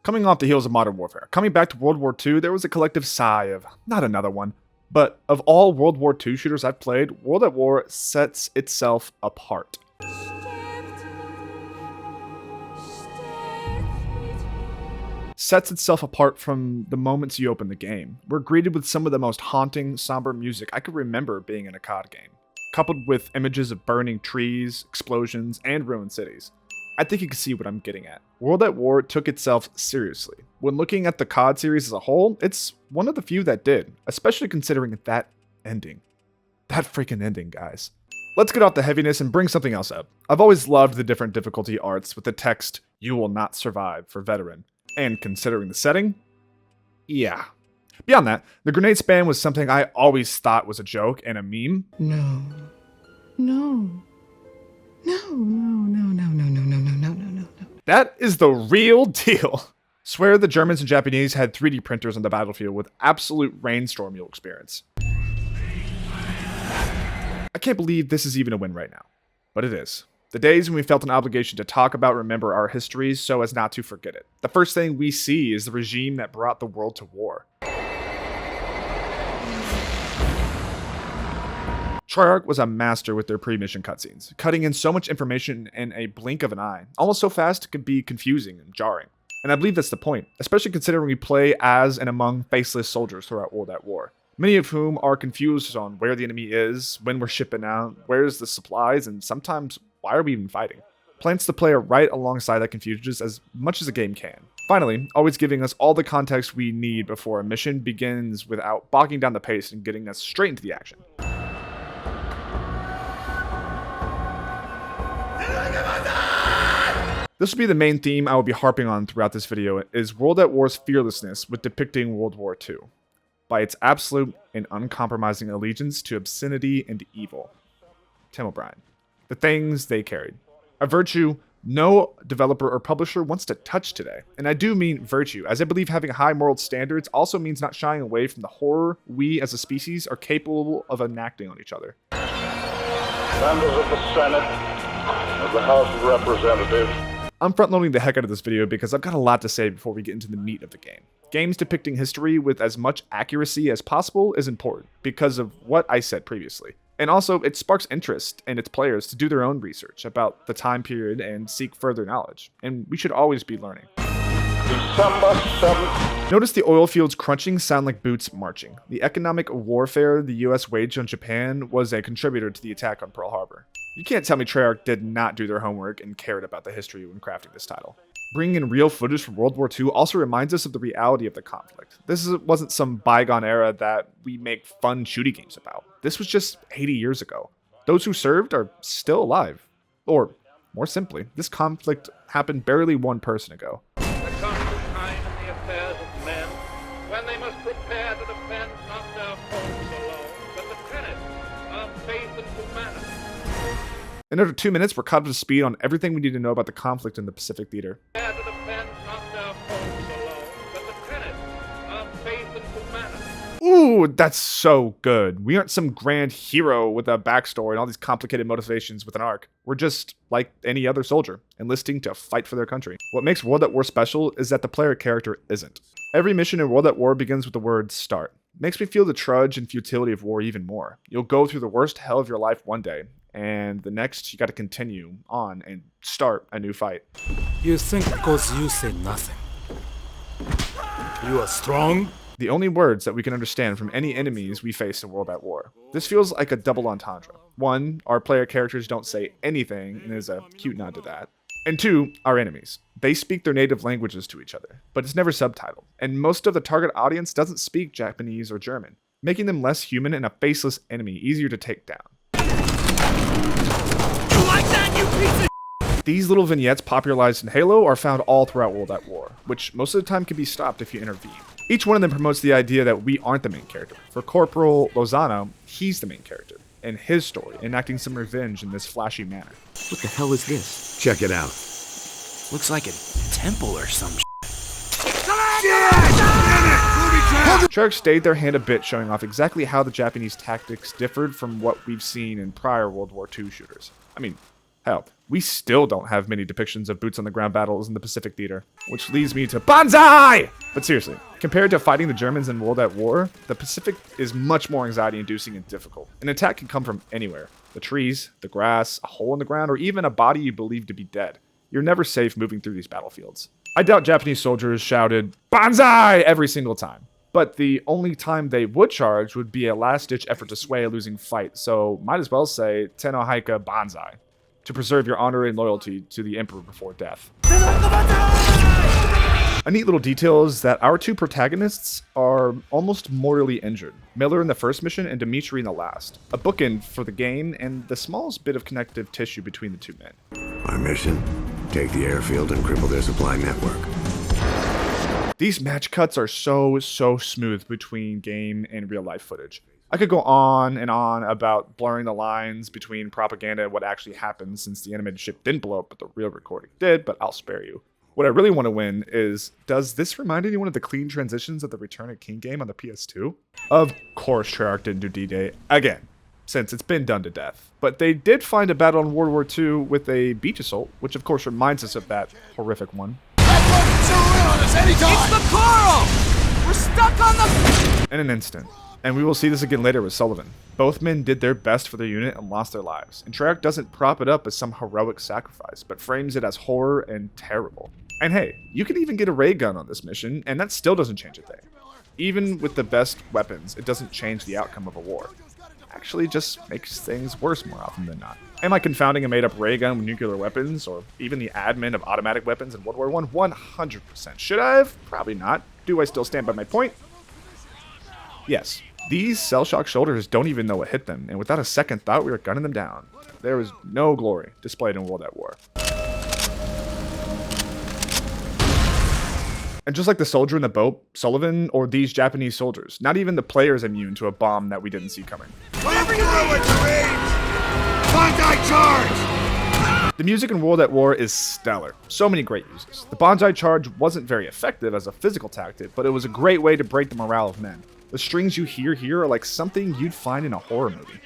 Coming off the heels of Modern Warfare, coming back to World War II, there was a collective sigh of, not another one, but of all World War II shooters I've played, World at War sets itself apart. Sets itself apart from the moments you open the game. We're greeted with some of the most haunting, somber music I could remember being in a COD game, coupled with images of burning trees, explosions, and ruined cities. I think you can see what I'm getting at. World at War took itself seriously. When looking at the COD series as a whole, it's one of the few that did, especially considering that ending. That freaking ending, guys. Let's get off the heaviness and bring something else up. I've always loved the different difficulty arts with the text, "You will not survive" for veteran. And considering the setting, yeah. Beyond that, the grenade spam was something I always thought was a joke and a meme. No. That is the real deal. Swear the Germans and Japanese had 3D printers on the battlefield with absolute rainstorm you'll experience. I can't believe this is even a win right now, but it is. The days when we felt an obligation to talk about, remember our histories so as not to forget it. The first thing we see is the regime that brought the world to war. Treyarch was a master with their pre-mission cutscenes, cutting in so much information in a blink of an eye, almost so fast it could be confusing and jarring. And I believe that's the point, especially considering we play as and among faceless soldiers throughout World at War, many of whom are confused on where the enemy is, when we're shipping out, where's the supplies, and sometimes why are we even fighting? Plants the player right alongside that confusion as much as a game can. Finally, always giving us all the context we need before a mission begins without bogging down the pace and getting us straight into the action. This will be the main theme I will be harping on throughout this video, is World at War's fearlessness with depicting World War II, by its absolute and uncompromising allegiance to obscenity and evil. Tim O'Brien. The things they carried. A virtue no developer or publisher wants to touch today. And I do mean virtue, as I believe having high moral standards also means not shying away from the horror we as a species are capable of enacting on each other. Members of the Senate, of the House of Representatives. I'm front-loading the heck out of this video because I've got a lot to say before we get into the meat of the game. Games depicting history with as much accuracy as possible is important because of what I said previously. And also, it sparks interest in its players to do their own research about the time period and seek further knowledge. And we should always be learning. December 7th. Notice the oil fields crunching sound like boots marching. The economic warfare the US waged on Japan was a contributor to the attack on Pearl Harbor. You can't tell me Treyarch did not do their homework and cared about the history when crafting this title. Bringing in real footage from World War II also reminds us of the reality of the conflict. Wasn't some bygone era that we make fun shooting games about. This was just 80 years ago. Those who served are still alive. Or, more simply, this conflict happened barely one person ago. There comes a time in the affairs of men when they must prepare to defend not their homes alone, but the tenets of faith and humanity. In under 2 minutes, we're caught up to speed on everything we need to know about the conflict in the Pacific Theater. Prepare to defend not their homes alone, but the tenets of faith and humanity. Ooh, that's so good. We aren't some grand hero with a backstory and all these complicated motivations with an arc. We're just like any other soldier, enlisting to fight for their country. What makes World at War special is that the player character isn't. Every mission in World at War begins with the word start. Makes me feel the trudge and futility of war even more. You'll go through the worst hell of your life one day, and the next you gotta continue on and start a new fight. You think because you say nothing, you are strong? The only words that we can understand from any enemies we face in World at War. This feels like a double entendre. One, our player characters don't say anything, and there's a cute nod to that. And two, our enemies. They speak their native languages to each other, but it's never subtitled, and most of the target audience doesn't speak Japanese or German, making them less human and a faceless enemy easier to take down. You like that, you piece of These little vignettes popularized in Halo are found all throughout World at War, which most of the time can be stopped if you intervene. Each one of them promotes the idea that we aren't the main character. For Corporal Lozano, he's the main character, and his story, enacting some revenge in this flashy manner. What the hell is this? Check it out. Looks like a temple or some shit. Treyarch stayed their hand a bit, showing off exactly how the Japanese tactics differed from what we've seen in prior World War II shooters. I mean, Hell, we still don't have many depictions of boots on the ground battles in the Pacific theater, which leads me to Banzai! But seriously, compared to fighting the Germans in World at War, the Pacific is much more anxiety-inducing and difficult. An attack can come from anywhere. The trees, the grass, a hole in the ground, or even a body you believe to be dead. You're never safe moving through these battlefields. I doubt Japanese soldiers shouted, Banzai! Every single time. But the only time they would charge would be a last-ditch effort to sway a losing fight, so might as well say Tenno Haika Banzai, to preserve your honor and loyalty to the Emperor before death. A neat little detail is that our two protagonists are almost mortally injured. Miller in the first mission and Dimitri in the last. A bookend for the game and the smallest bit of connective tissue between the two men. Our mission? Take the airfield and cripple their supply network. These match cuts are so smooth between game and real life footage. I could go on and on about blurring the lines between propaganda and what actually happened, since the animated ship didn't blow up but the real recording did, but I'll spare you. What I really want to win is, does this remind anyone of the clean transitions of the Return of King game on the PS2? Of course Treyarch didn't do D-Day again, since it's been done to death. But they did find a battle in World War II with a beach assault, which of course reminds us of that horrific one. It's the coral! We're stuck on the... In an instant. And we will see this again later with Sullivan. Both men did their best for their unit and lost their lives. And Treyarch doesn't prop it up as some heroic sacrifice, but frames it as horror and terrible. And hey, you can even get a ray gun on this mission, and that still doesn't change a thing. Even with the best weapons, it doesn't change the outcome of a war. Actually just makes things worse more often than not. Am I confounding a made-up ray gun with nuclear weapons, or even the admin of automatic weapons in World War I? 100%. Should I have? Probably not. Do I still stand by my point? Yes. These cell-shock shoulders don't even know what hit them, and without a second thought, we were gunning them down. There was no glory displayed in World at War. And just like the soldier in the boat, Sullivan, or these Japanese soldiers, not even the player is immune to a bomb that we didn't see coming. Whatever you do, Marines! Banzai charge! The music in World at War is stellar. So many great uses. The Banzai charge wasn't very effective as a physical tactic, but it was a great way to break the morale of men. The strings you hear here are like something you'd find in a horror movie.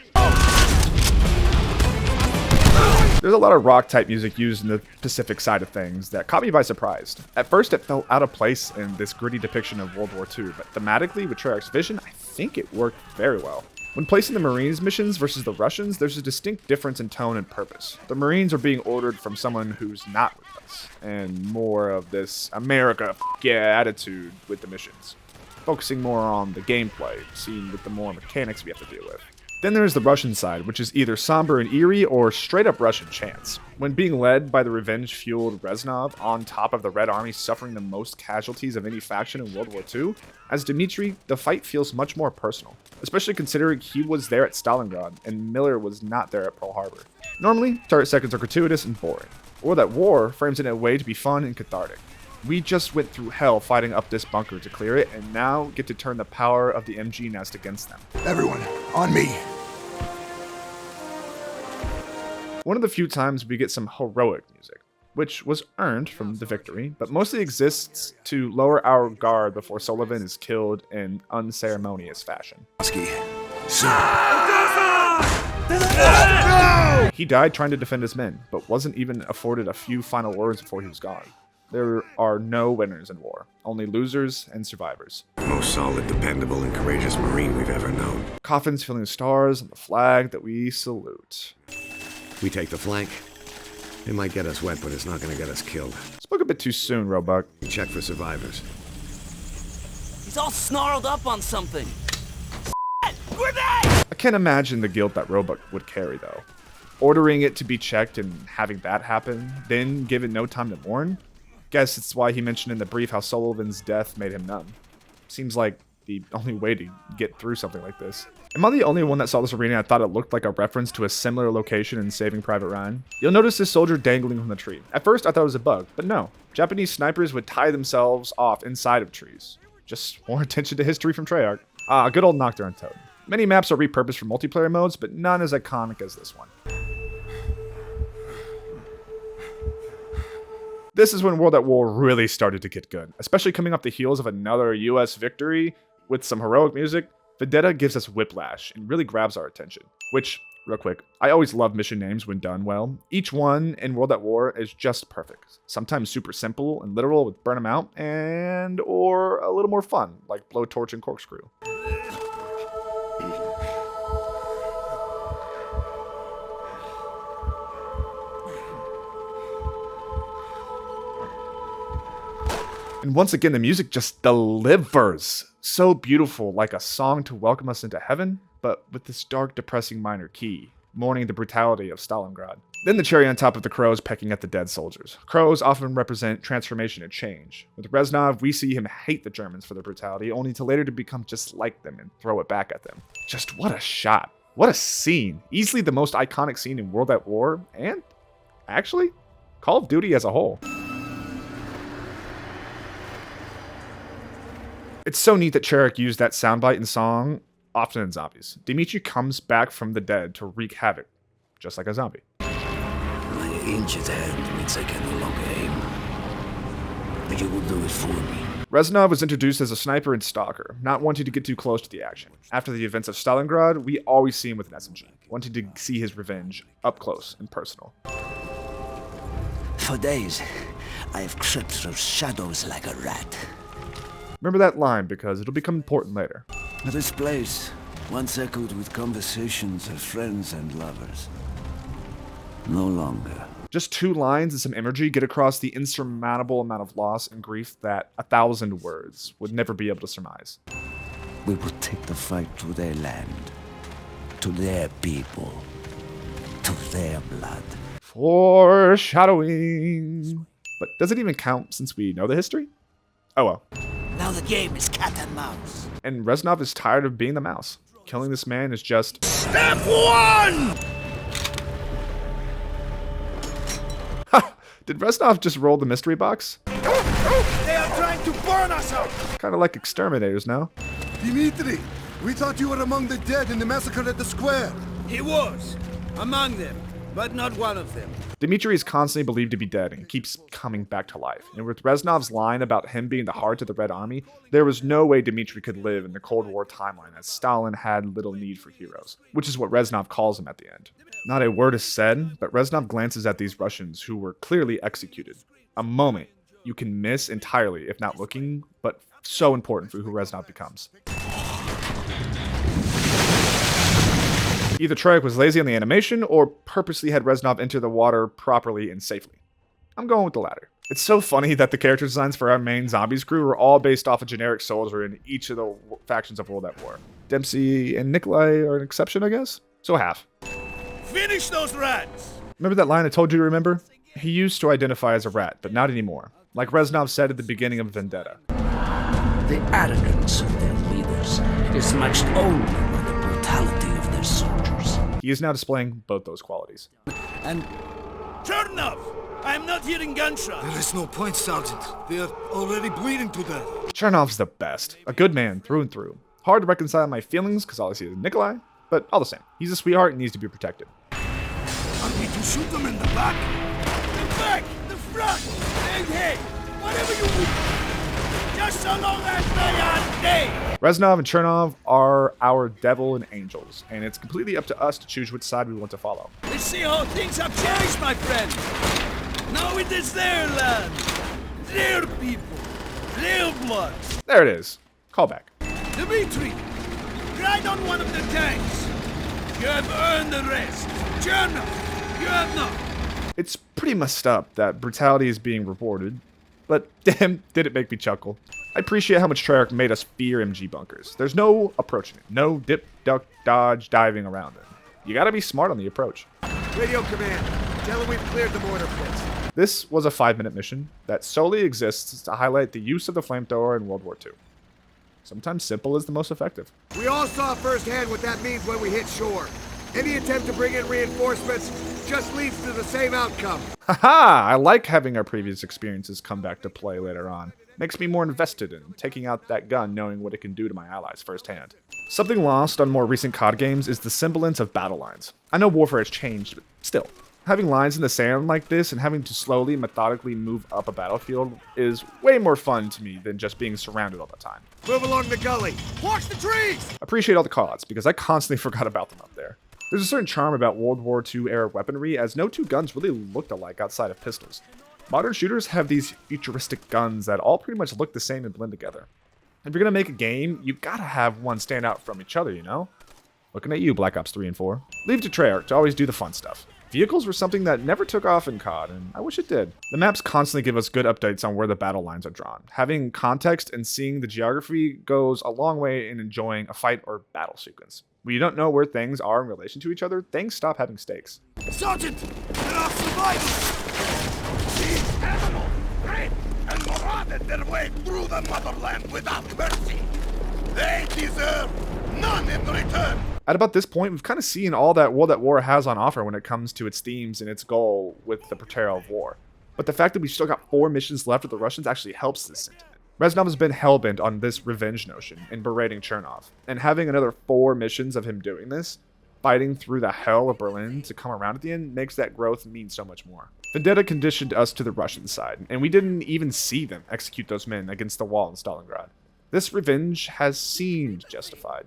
There's a lot of rock-type music used in the Pacific side of things that caught me by surprise. At first, it felt out of place in this gritty depiction of World War II, but thematically, with Treyarch's vision, I think it worked very well. When placing the Marines missions versus the Russians, there's a distinct difference in tone and purpose. The Marines are being ordered from someone who's not with us, and more of this America yeah attitude with the missions, focusing more on the gameplay, seen with the more mechanics we have to deal with. Then there's the Russian side, which is either somber and eerie or straight up Russian chants. When being led by the revenge-fueled Reznov on top of the Red Army suffering the most casualties of any faction in World War II, as Dimitri, the fight feels much more personal, especially considering he was there at Stalingrad and Miller was not there at Pearl Harbor. Normally, turret seconds are gratuitous and boring. World at War frames it in a way to be fun and cathartic. We just went through hell fighting up this bunker to clear it, and now get to turn the power of the MG nest against them. Everyone, on me. One of the few times we get some heroic music, which was earned from the victory, but mostly exists to lower our guard before Sullivan is killed in unceremonious fashion. He died trying to defend his men, but wasn't even afforded a few final words before he was gone. There are no winners in war, only losers and survivors. Most solid, dependable, and courageous Marine we've ever known. Coffins filling the stars on the flag that we salute. We take the flank. It might get us wet, but it's not going to get us killed. Spoke a bit too soon, Roebuck. Check for survivors. He's all snarled up on something. Grenade! I can't imagine the guilt that Roebuck would carry, though. Ordering it to be checked and having that happen, then given no time to mourn? Guess it's why he mentioned in the brief how Sullivan's death made him numb. Seems like the only way to get through something like this. Am I the only one that saw this arena and thought it looked like a reference to a similar location in Saving Private Ryan? You'll notice this soldier dangling from the tree. At first I thought it was a bug, but no. Japanese snipers would tie themselves off inside of trees. Just more attention to history from Treyarch. Good old Nocturne Toad. Many maps are repurposed for multiplayer modes, but none as iconic as this one. This is when World at War really started to get good, especially coming off the heels of another US victory with some heroic music. Vendetta gives us whiplash and really grabs our attention, which Real quick, I always love mission names when done well. Each one in World at War is just perfect. Sometimes super simple and literal with burn 'em out, and or a little more fun, like blowtorch and corkscrew. And once again, the music just delivers. So beautiful, like a song to welcome us into heaven, but with this dark, depressing minor key, mourning the brutality of Stalingrad. Then the cherry on top of the crows pecking at the dead soldiers. Crows often represent transformation and change. With Reznov, we see him hate the Germans for their brutality, only to later to become just like them and throw it back at them. Just what a shot. What a scene. Easily the most iconic scene in World at War, and actually, Call of Duty as a whole. It's so neat that Cherek used that soundbite and song often in zombies. Dimitri comes back from the dead to wreak havoc, just like a zombie. My injured hand means I can no longer aim. But you will do it for me. Reznov was introduced as a sniper and stalker, not wanting to get too close to the action. After the events of Stalingrad, we always see him with an SMG, wanting to see his revenge up close and personal. For days, I have crept through shadows like a rat. Remember that line because it'll become important later. This place, once echoed with conversations of friends and lovers. No longer. Just 2 lines and some imagery get across the insurmountable amount of loss and grief that 1,000 words would never be able to surmise. We will take the fight to their land, to their people, to their blood. Foreshadowing. But does it even count since we know the history? Oh well. Now the game is cat and mouse. And Reznov is tired of being the mouse. Killing this man is just... Step 1! Ha! Did Reznov just roll the mystery box? They are trying to burn us out! Kind of like exterminators now. Dimitri, we thought you were among the dead in the massacre at the square. He was. Among them, but not one of them. Dimitri is constantly believed to be dead and keeps coming back to life. And with Reznov's line about him being the heart of the Red Army, there was no way Dimitri could live in the Cold War timeline, as Stalin had little need for heroes, which is what Reznov calls him at the end. Not a word is said, but Reznov glances at these Russians who were clearly executed. A moment you can miss entirely if not looking, but so important for who Reznov becomes. Either Troyek was lazy on the animation, or purposely had Reznov enter the water properly and safely. I'm going with the latter. It's so funny that the character designs for our main zombies crew were all based off a generic soldier in each of the factions of World at War. Dempsey and Nikolai are an exception, I guess? So half. Finish those rats! Remember that line I told you to remember? He used to identify as a rat, but not anymore. Like Reznov said at the beginning of Vendetta. The arrogance of their leaders is matched only by the brutality of their soldiers. He is now displaying both those qualities. And Chernov! I am not hearing gunshots! There is no point, Sergeant. They are already bleeding to death. Chernov's the best. A good man through and through. Hard to reconcile my feelings because all I see is Nikolai, but all the same. He's a sweetheart and needs to be protected. Are we to shoot them in the back? The back! The front! Hey! Whatever you do! Just so long as they are dead! Reznov and Chernov are our devil and angels, and it's completely up to us to choose which side we want to follow. Let's see how things have changed, my friend! Now it is their land! Their people! Their blood! There it is. Call back. Dmitri! Ride on one of the tanks! You have earned the rest! Chernov! You have not! It's pretty messed up that brutality is being rewarded, but damn, did it make me chuckle. I appreciate how much Treyarch made us fear MG bunkers. There's no approaching it. No dip, duck, dodge, diving around it. You gotta be smart on the approach. Radio command. Tell them we've cleared the mortar pits. This was a 5-minute mission that solely exists to highlight the use of the flamethrower in World War II. Sometimes simple is the most effective. We all saw firsthand what that means when we hit shore. Any attempt to bring in reinforcements just leads to the same outcome. Haha! I like having our previous experiences come back to play later on. Makes me more invested in taking out that gun knowing what it can do to my allies firsthand. Something lost on more recent COD games is the semblance of battle lines. I know warfare has changed, but still. Having lines in the sand like this and having to slowly, methodically move up a battlefield is way more fun to me than just being surrounded all the time. Move along the gully. Watch the trees! Appreciate all the callouts because I constantly forgot about them up there. There's a certain charm about World War II era weaponry, as no two guns really looked alike outside of pistols. Modern shooters have these futuristic guns that all pretty much look the same and blend together. If you're gonna make a game, you gotta have one stand out from each other, you know? Looking at you, Black Ops 3 and 4. Leave it to Treyarch to always do the fun stuff. Vehicles were something that never took off in COD, and I wish it did. The maps constantly give us good updates on where the battle lines are drawn. Having context and seeing the geography goes a long way in enjoying a fight or battle sequence. When you don't know where things are in relation to each other, things stop having stakes. Sergeant! They're our survivors! These criminals raped and marauded their way through the motherland without mercy! They deserve none in return! At about this point, we've kind of seen all that World at War has on offer when it comes to its themes and its goal with the portrayal of war. But the fact that we've still got 4 missions left with the Russians actually helps this sentiment. Reznov has been hellbent on this revenge notion and berating Chernov, and having another 4 missions of him doing this, fighting through the hell of Berlin to come around at the end, makes that growth mean so much more. Vendetta conditioned us to the Russian side, and we didn't even see them execute those men against the wall in Stalingrad. This revenge has seemed justified.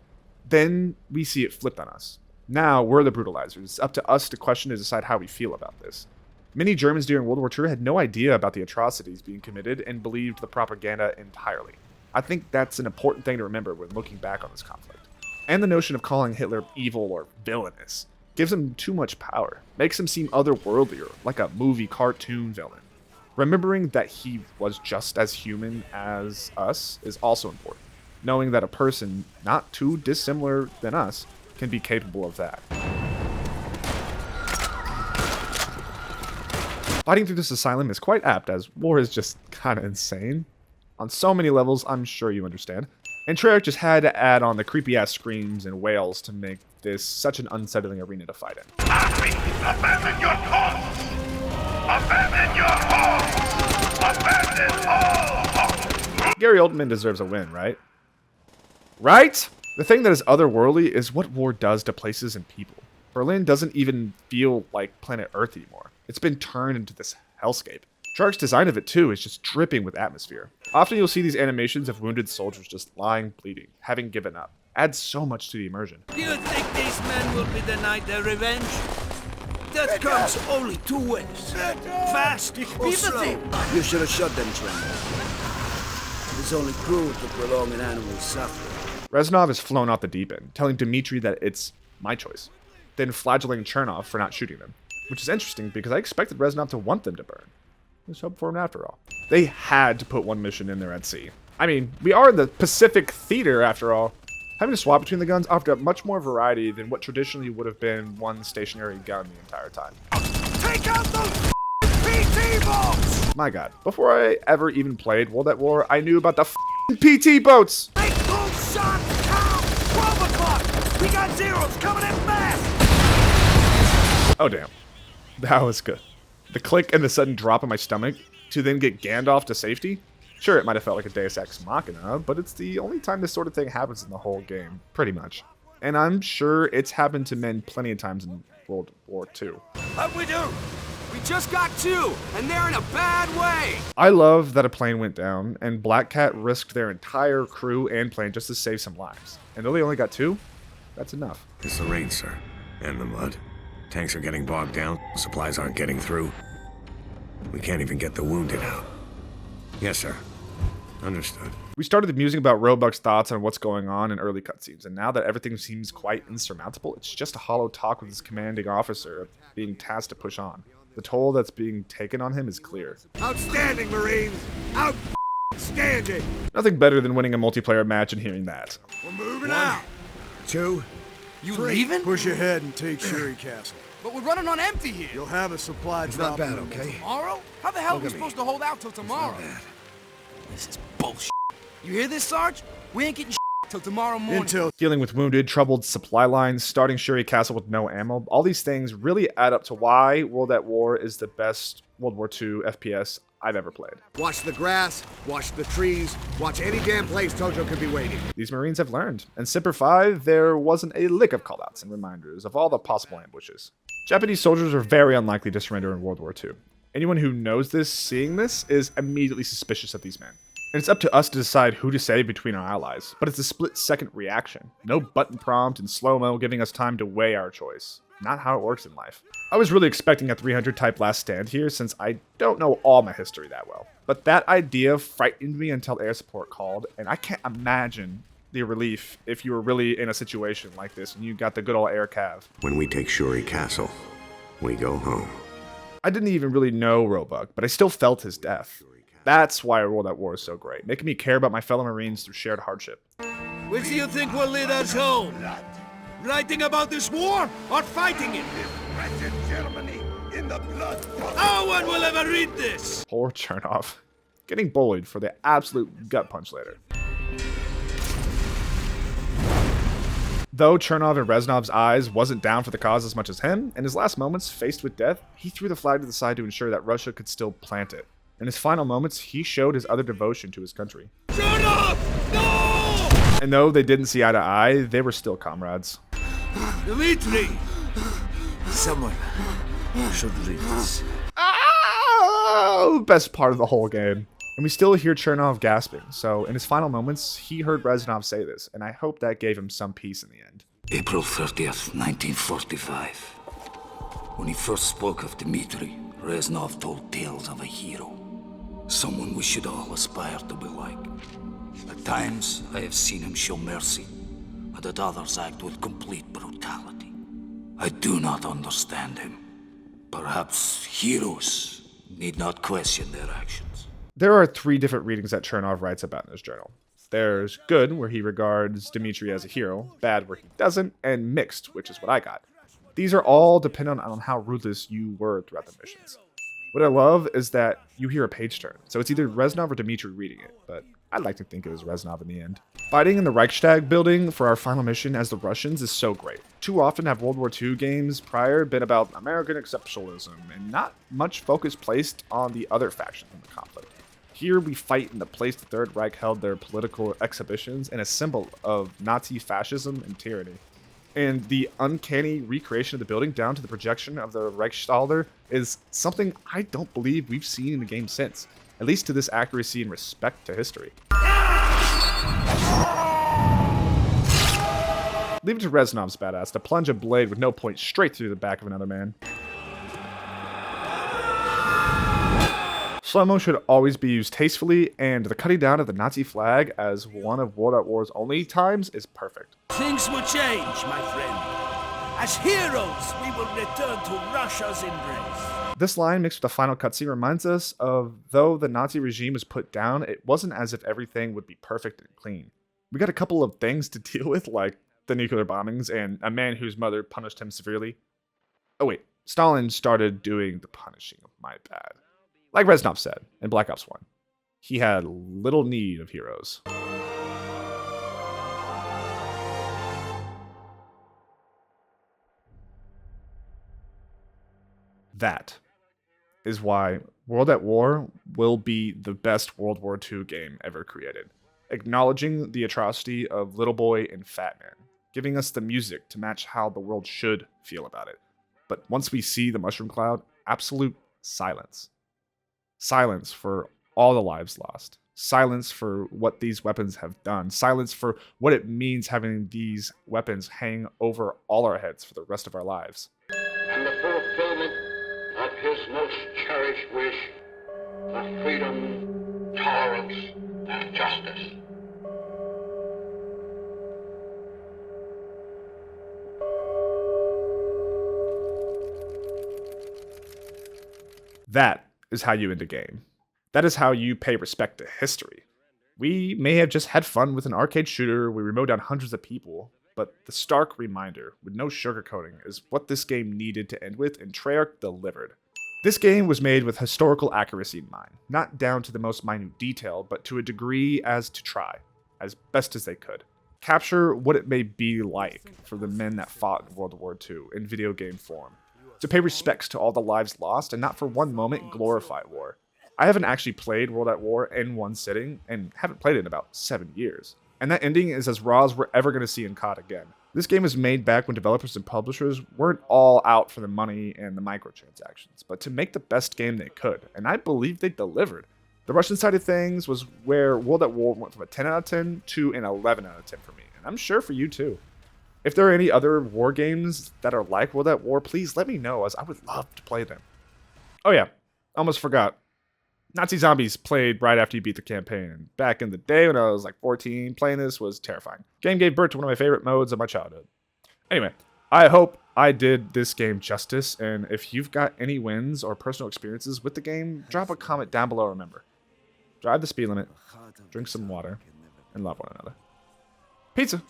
Then we see it flipped on us. Now we're the brutalizers. It's up to us to question and decide how we feel about this. Many Germans during World War II had no idea about the atrocities being committed and believed the propaganda entirely. I think that's an important thing to remember when looking back on this conflict. And the notion of calling Hitler evil or villainous gives him too much power, makes him seem otherworldlier, like a movie cartoon villain. Remembering that he was just as human as us is also important. Knowing that a person not too dissimilar than us can be capable of that. Fighting through this asylum is quite apt, as war is just kinda insane. On so many levels, I'm sure you understand. And Treyarch just had to add on the creepy ass screams and wails to make this such an unsettling arena to fight in. Abandon your cause! Abandon your home! Abandon all! Gary Oldman deserves a win, right? Right? The thing that is otherworldly is what war does to places and people. Berlin doesn't even feel like planet Earth anymore. It's been turned into this hellscape. Treyarch's design of it too is just dripping with atmosphere. Often you'll see these animations of wounded soldiers just lying bleeding, having given up. Adds so much to the immersion. Do you think these men will be denied their revenge? That comes only 2 ways. Fast or slow. You should have shot them, Trent. It's only cruel to prolong an animal's suffering. Reznov is flown off the deep end, telling Dmitri that it's my choice, then flagellating Chernov for not shooting them. Which is interesting because I expected Reznov to want them to burn. There's hope for him after all. They had to put 1 mission in there at sea. I mean, we are in the Pacific Theater after all. Having to swap between the guns offered up much more variety than what traditionally would have been 1 stationary gun the entire time. Take out those PT boats! My god, before I ever even played World at War, I knew about the PT boats! Make those shots count! 12 o'clock! We got zeros coming in fast! Oh damn, that was good. The click and the sudden drop in my stomach to then get Gandalf to safety? Sure, it might have felt like a Deus Ex Machina, but it's the only time this sort of thing happens in the whole game, pretty much. And I'm sure it's happened to men plenty of times in World War II. What'd we do? We just got 2, and they're in a bad way! I love that a plane went down, and Black Cat risked their entire crew and plane just to save some lives. And though they only got 2, that's enough. It's the rain, sir. And the mud. Tanks are getting bogged down. Supplies aren't getting through. We can't even get the wounded out. Yes, sir. Understood. We started musing about Roebuck's thoughts on what's going on in early cutscenes, and now that everything seems quite insurmountable, it's just a hollow talk with his commanding officer being tasked to push on. The toll that's being taken on him is clear. Outstanding, Marines! Outstanding! Nothing better than winning a multiplayer match and hearing that. We're moving out! 2, You 3. leaving? Push ahead and take Shuri Castle. But we're running on empty here. You'll have a supply It's drop. not bad, in the okay? Tomorrow? How the hell are we supposed to hold out till tomorrow? This is bullshit. You hear this, Sarge? We ain't getting till tomorrow morning. Intel. Dealing with wounded, troubled supply lines, starting Shuri Castle with no ammo, all these things really add up to why World at War is the best World War II FPS I've ever played. Watch the grass, watch the trees, watch any damn place Tojo could be waiting. These Marines have learned. In Semper Fi, there wasn't a lick of callouts and reminders of all the possible ambushes. Japanese soldiers are very unlikely to surrender in World War II. Anyone who knows this, seeing this, is immediately suspicious of these men. And it's up to us to decide who to save between our allies, but it's a split-second reaction. No button prompt and slow-mo giving us time to weigh our choice. Not how it works in life. I was really expecting a 300 type last stand here since I don't know all my history that well. But that idea frightened me until air support called, and I can't imagine the relief if you were really in a situation like this and you got the good old air cav. When we take Shuri Castle, we go home. I didn't even really know Roebuck, but I still felt his death. That's why World at War is so great, making me care about my fellow Marines through shared hardship. Which do you think will lead us home? Writing about this war or fighting it? Wretched Germany in the blood. No one will ever read this! Poor Chernov. Getting bullied for the absolute gut punch later. Though Chernov in Reznov's eyes wasn't down for the cause as much as him, in his last moments, faced with death, he threw the flag to the side to ensure that Russia could still plant it. In his final moments, he showed his utter devotion to his country. Chernov! No! And though they didn't see eye to eye, they were still comrades. Dmitri! Someone should read this. Oh, best part of the whole game. And we still hear Chernov gasping, so in his final moments, he heard Reznov say this, and I hope that gave him some peace in the end. April 30th, 1945. When he first spoke of Dmitri, Reznov told tales of a hero. Someone we should all aspire to be like. At times, I have seen him show mercy, and at others act with complete brutality. I do not understand him. Perhaps heroes need not question their actions. There are 3 different readings that Chernov writes about in his journal. There's good, where he regards Dmitri as a hero, bad where he doesn't, and mixed, which is what I got. These are all dependent on how ruthless you were throughout the missions. What I love is that you hear a page turn, so it's either Reznov or Dmitri reading it, but I'd like to think it was Reznov in the end. Fighting in the Reichstag building for our final mission as the Russians is so great. Too often have World War II games prior been about American exceptionalism, and not much focus placed on the other factions in the conflict. Here we fight in the place the Third Reich held their political exhibitions and a symbol of Nazi fascism and tyranny. And the uncanny recreation of the building down to the projection of the Reichstag is something I don't believe we've seen in the game since, at least to this accuracy and respect to history. Leave it to Reznov's badass to plunge a blade with no point straight through the back of another man. Slow-mo should always be used tastefully, and the cutting down of the Nazi flag as one of World at War's only times is perfect. Things will change, my friend. As heroes, we will return to Russia's embrace. This line mixed with the final cutscene reminds us of, though the Nazi regime was put down, it wasn't as if everything would be perfect and clean. We got a couple of things to deal with, like the nuclear bombings and a man whose mother punished him severely. Oh wait, Stalin started doing the punishing, my bad. Like Reznov said in Black Ops 1, he had little need of heroes. That is why World at War will be the best World War II game ever created, acknowledging the atrocity of Little Boy and Fat Man, giving us the music to match how the world should feel about it. But once we see the mushroom cloud, absolute silence. Silence for all the lives lost. Silence for what these weapons have done. Silence for what it means having these weapons hang over all our heads for the rest of our lives. And the fulfillment of his most cherished wish of freedom, tolerance, and justice. That is how you end a game. That is how you pay respect to history. We may have just had fun with an arcade shooter where we mowed down hundreds of people, but the stark reminder, with no sugarcoating, is what this game needed to end with, and Treyarch delivered. This game was made with historical accuracy in mind, not down to the most minute detail, but to a degree as to try, as best as they could. Capture what it may be like for the men that fought in World War II in video game form. To pay respects to all the lives lost and not for one moment glorify war. I haven't actually played World at War in one sitting and haven't played it in about 7 years. And that ending is as raw as we're ever going to see in COD again. This game was made back when developers and publishers weren't all out for the money and the microtransactions, but to make the best game they could, and I believe they delivered. The Russian side of things was where World at War went from a 10 out of 10 to an 11 out of 10 for me. And I'm sure for you too. If there are any other war games that are like World at War, please let me know, as I would love to play them. Oh yeah, almost forgot. Nazi Zombies played right after you beat the campaign. Back in the day when I was like 14, playing this was terrifying. Game gave birth to one of my favorite modes of my childhood. Anyway, I hope I did this game justice, and if you've got any wins or personal experiences with the game, drop a comment down below. Remember, drive the speed limit, drink some water, and love one another. Pizza!